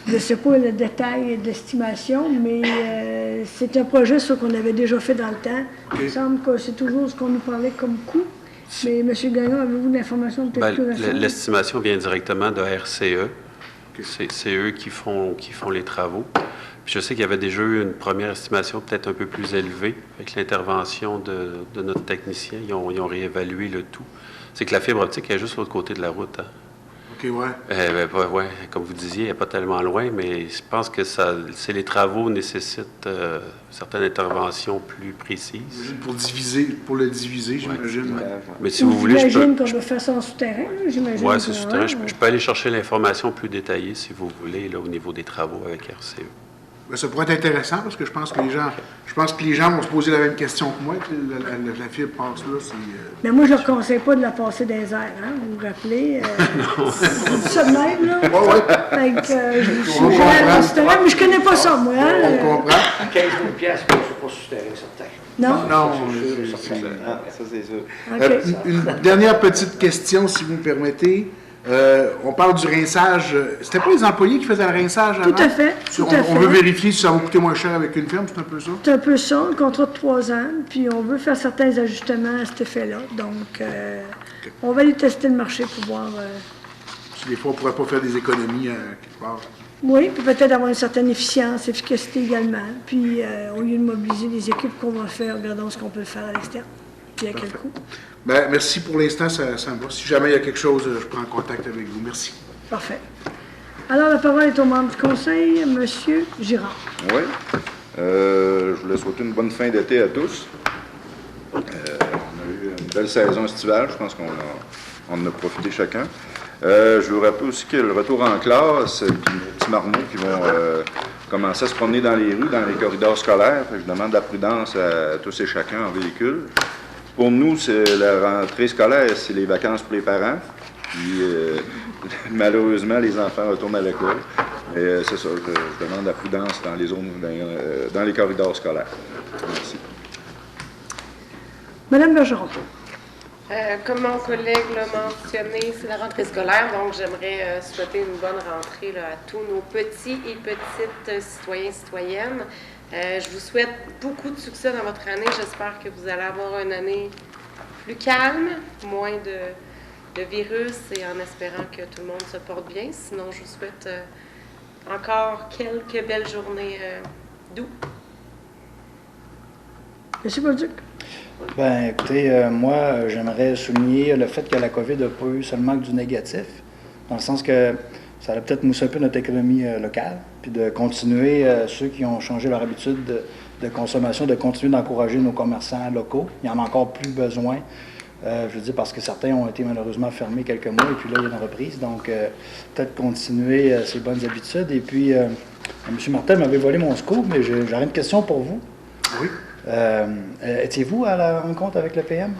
Je ne sais pas le détail de l'estimation, mais c'est un projet sur qu'on avait déjà fait dans le temps. Il me semble que c'est toujours ce qu'on nous parlait comme coût. Mais M. Gagnon, avez-vous de l'information peut-être plus récente? L'estimation vient directement de RCE. C'est eux qui font les travaux. Puis je sais qu'il y avait déjà eu une première estimation peut-être un peu plus élevée avec l'intervention de notre technicien. Ils ont réévalué le tout. C'est que la fibre optique est juste de l'autre côté de la route. Hein. OK, ouais. Ouais, comme vous disiez, elle n'est pas tellement loin, mais je pense que les travaux nécessitent certaines interventions plus précises. Pour le diviser, j'imagine. Ouais. Mais si vous voulez, j'imagine qu'on va faire ça en souterrain, j'imagine. Oui, c'est souterrain. Je peux aller chercher l'information plus détaillée, si vous voulez, là, au niveau des travaux avec RCE. Ben, ça pourrait être intéressant parce que je pense que les gens vont se poser la même question que moi. Que la fibre passe là. Mais moi, je ne conseille pas de la passer dans les airs. Hein? Vous vous rappelez? C'est ça de même, là? Oui. Fait que mais je ne connais pas ça, moi. Hein? On comprend. À 15 000 $, c'est pas souterrain, certain. Non? Ça, c'est sûr. Okay. Une dernière petite question, si vous me permettez. On parle du rinçage. C'était pas les employés qui faisaient le rinçage avant? Tout à fait. On veut vérifier si ça va coûter moins cher avec une firme, c'est un peu ça? C'est un peu ça, un contrat de 3 ans, puis on veut faire certains ajustements à cet effet-là. Donc, on va aller tester le marché pour voir... Si des fois, on ne pourrait pas faire des économies quelque part. Oui, puis peut-être avoir une certaine efficacité également. Puis, au lieu de mobiliser les équipes qu'on va faire, regardons ce qu'on peut faire à l'externe. Puis, à quel coût. Bien, merci pour l'instant, ça me va. Si jamais il y a quelque chose, je prends contact avec vous. Merci. Parfait. Alors, la parole est au membre du conseil, M. Girard. Oui. Je voulais souhaiter une bonne fin d'été à tous. On a eu une belle saison estivale. Je pense qu'on en a profité chacun. Je vous rappelle aussi que le retour en classe, puis nos petits marmots qui vont commencer à se promener dans les rues, dans les corridors scolaires. Je demande la prudence à tous et chacun en véhicule. Pour nous, c'est la rentrée scolaire, c'est les vacances pour les parents. Puis, malheureusement, les enfants retournent à l'école. Et c'est ça, je demande la prudence dans les zones, dans les corridors scolaires. Merci. Madame Bergeron. Comme mon collègue l'a mentionné, c'est la rentrée scolaire, donc j'aimerais souhaiter une bonne rentrée là, à tous nos petits et petites citoyens et citoyennes. Je vous souhaite beaucoup de succès dans votre année. J'espère que vous allez avoir une année plus calme, moins de virus et en espérant que tout le monde se porte bien. Sinon, je vous souhaite encore quelques belles journées d'août. Monsieur Bolduc. Bien, écoutez, moi, j'aimerais souligner le fait que la COVID n'a pas eu seulement que du négatif, dans le sens que ça a peut-être moussé un peu notre économie locale, puis de continuer, ceux qui ont changé leur habitude de consommation, de continuer d'encourager nos commerçants locaux. Il y en a encore plus besoin, je veux dire, parce que certains ont été malheureusement fermés quelques mois, et puis là, il y a une reprise. Donc, peut-être continuer ces bonnes habitudes. Et puis, M. Martel m'avait volé mon scoop, mais j'aurais une question pour vous. Oui. Étiez-vous à la rencontre avec le PM?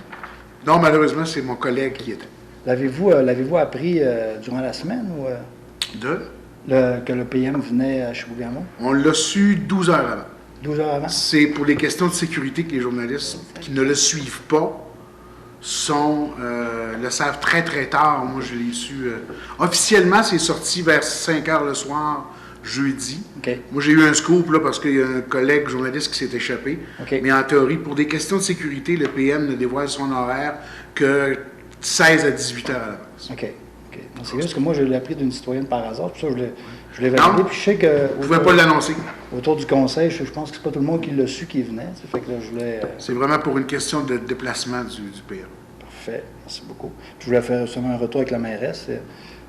Non, malheureusement, c'est mon collègue qui était. L'avez-vous appris durant la semaine ou que le PM venait à Chibougamau? On l'a su 12 heures avant. 12 heures avant? C'est pour les questions de sécurité que les journalistes qui ne le suivent pas le savent très, très tard. Moi, je l'ai su. Officiellement, c'est sorti vers 5 heures le soir, jeudi. Okay. Moi, j'ai eu un scoop là, parce qu'il y a un collègue journaliste qui s'est échappé. Okay. Mais en théorie, pour des questions de sécurité, le PM ne dévoile son horaire que 16 à 18 heures à l'avance. OK. C'est juste que moi, je l'ai appris d'une citoyenne par hasard. Pour ça, je l'ai validé. Puis je sais que. Vous ne pouvez pas l'annoncer. Autour du conseil, je pense que c'est pas tout le monde qui l'a su qui venait. Fait que là, je voulais. C'est vraiment pour une question de déplacement du PM. Parfait. Merci beaucoup. Je voulais faire seulement un retour avec la mairesse.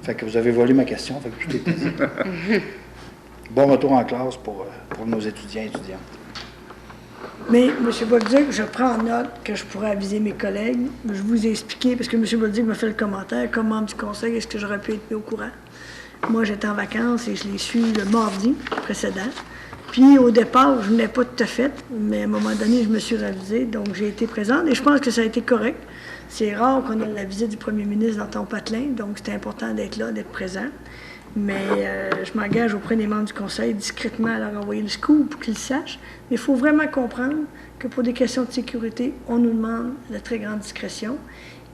Fait que vous avez volé ma question. Fait que tout est dit. Bon retour en classe pour nos étudiants et étudiantes. Mais, M. Bolduc, je prends en note que je pourrais aviser mes collègues. Je vous ai expliqué, parce que M. Bolduc m'a fait le commentaire, comme membre du conseil, est-ce que j'aurais pu être mis au courant? Moi, j'étais en vacances et je l'ai su le mardi précédent. Puis, au départ, je ne venais pas tout à fait, mais à un moment donné, je me suis ravisée, donc j'ai été présente et je pense que ça a été correct. C'est rare qu'on ait la visite du premier ministre dans ton patelin, donc c'était important d'être là, d'être présent. Mais je m'engage auprès des membres du conseil discrètement à leur envoyer le scoop pour qu'ils le sachent. Mais il faut vraiment comprendre que pour des questions de sécurité, on nous demande la très grande discrétion.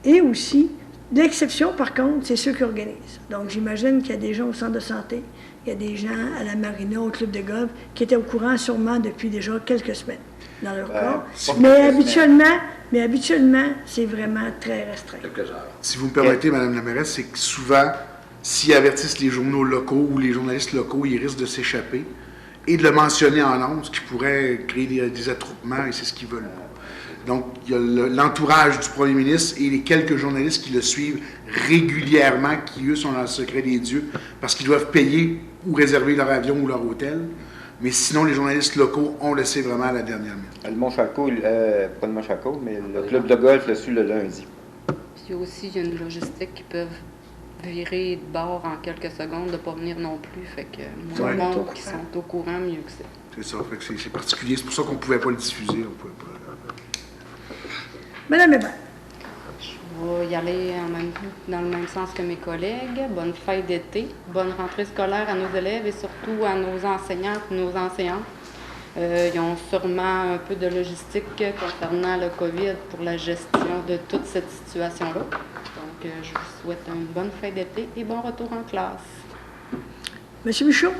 Et aussi, l'exception, par contre, c'est ceux qui organisent. Donc, j'imagine qu'il y a des gens au centre de santé, il y a des gens à la marina, au club de golf, qui étaient au courant sûrement depuis déjà quelques semaines dans leur corps. Mais habituellement, c'est vraiment très restreint. Quelques heures. Si vous me permettez, Mme la mairesse, c'est que souvent, s'ils avertissent les journaux locaux ou les journalistes locaux, ils risquent de s'échapper et de le mentionner en ondes, ce qui pourrait créer des attroupements, et c'est ce qu'ils veulent pas. Donc, il y a l'entourage du premier ministre et les quelques journalistes qui le suivent régulièrement, qui, eux, sont dans le secret des dieux, parce qu'ils doivent payer ou réserver leur avion ou leur hôtel. Mais sinon, les journalistes locaux, on le sait vraiment à la dernière minute. Le Mont-Chaco, pas le Mont-Chaco, mais le club de golf l'a su le lundi. Puis aussi, il y a une logistique qui peuvent virer de bord en quelques secondes, de ne pas venir non plus. Fait que moins de monde qui sont au courant, mieux que c'est. C'est ça, fait que c'est particulier. C'est pour ça qu'on ne pouvait pas le diffuser. On pouvait pas... Madame Hébert. Je vais y aller dans le même sens que mes collègues. Bonne fête d'été, bonne rentrée scolaire à nos élèves et surtout à nos enseignantes et nos enseignants. Ils ont sûrement un peu de logistique concernant le COVID pour la gestion de toute cette situation-là. Donc, je vous souhaite une bonne fête d'été et bon retour en classe. Monsieur Michaud?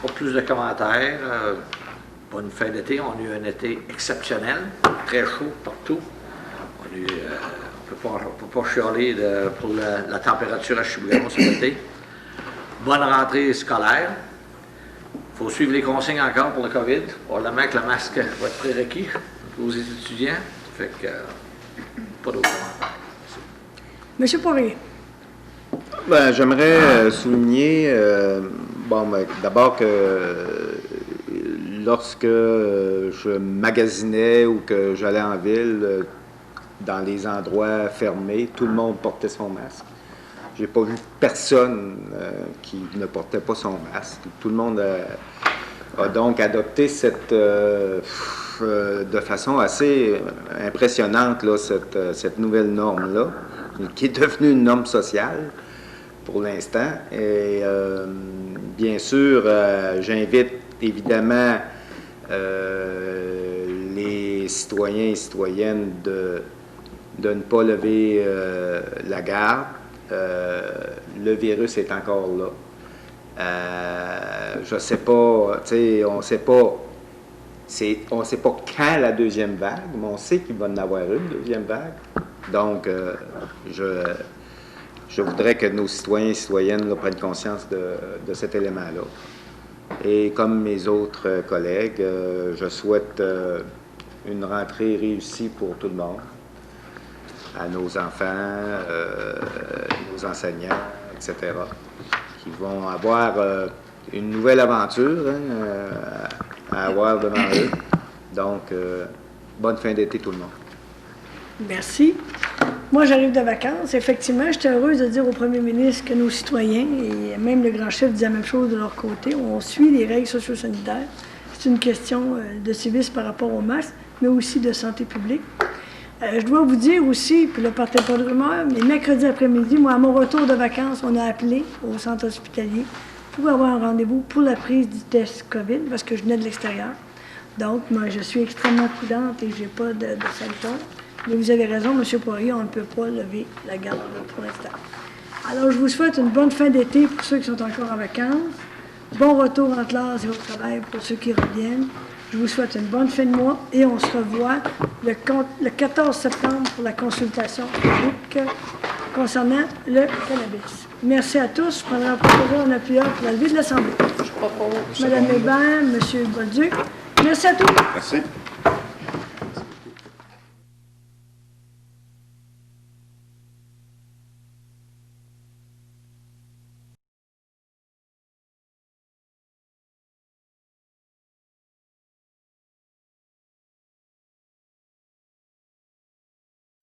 Pas plus de commentaires. Bonne fin d'été. On a eu un été exceptionnel, très chaud partout. On ne peut pas chialer pour la température à Chibougamau cet été. Bonne rentrée scolaire. Il faut suivre les consignes encore pour le COVID. Probablement que le masque va être prérequis aux étudiants. Fait que pas d'autres commentaires. Monsieur Poirier. Ben, j'aimerais souligner, d'abord que lorsque je magasinais ou que j'allais en ville, dans les endroits fermés, tout le monde portait son masque. J'ai pas vu personne qui ne portait pas son masque. Tout le monde a donc adopté cette de façon assez impressionnante là, cette nouvelle norme-là, qui est devenue une norme sociale pour l'instant. Et bien sûr, j'invite évidemment les citoyens et citoyennes de ne pas lever la garde. Le virus est encore là. Je ne sais pas, tu sais, on ne sait pas quand la deuxième vague, mais on sait qu'il va y en avoir une deuxième vague. Donc, je voudrais que nos citoyens et citoyennes là, prennent conscience de cet élément-là. Et comme mes autres collègues, je souhaite une rentrée réussie pour tout le monde, à nos enfants, nos enseignants, etc., qui vont avoir une nouvelle aventure à avoir devant eux. Donc, bonne fin d'été tout le monde. Merci. Moi, j'arrive de vacances. Effectivement, j'étais heureuse de dire au premier ministre que nos citoyens, et même le grand chef disait la même chose de leur côté, on suit les règles socio-sanitaires. C'est une question de civisme par rapport au masque, mais aussi de santé publique. Je dois vous dire aussi, puis là, partez pas de rumeur, mais mercredi après-midi, moi, à mon retour de vacances, on a appelé au centre hospitalier pour avoir un rendez-vous pour la prise du test COVID, parce que je venais de l'extérieur. Donc, moi, je suis extrêmement prudente et je n'ai pas de symptômes. Mais vous avez raison, M. Poirier, on ne peut pas lever la garde pour l'instant. Alors, je vous souhaite une bonne fin d'été pour ceux qui sont encore en vacances. Bon retour en classe et au travail pour ceux qui reviennent. Je vous souhaite une bonne fin de mois et on se revoit le 14 septembre pour la consultation publique concernant le cannabis. Merci à tous. Je prendrai un proposé en appuyant pour la levée de l'Assemblée. Madame Hébert, M. Bolduc. Merci à tous. Merci.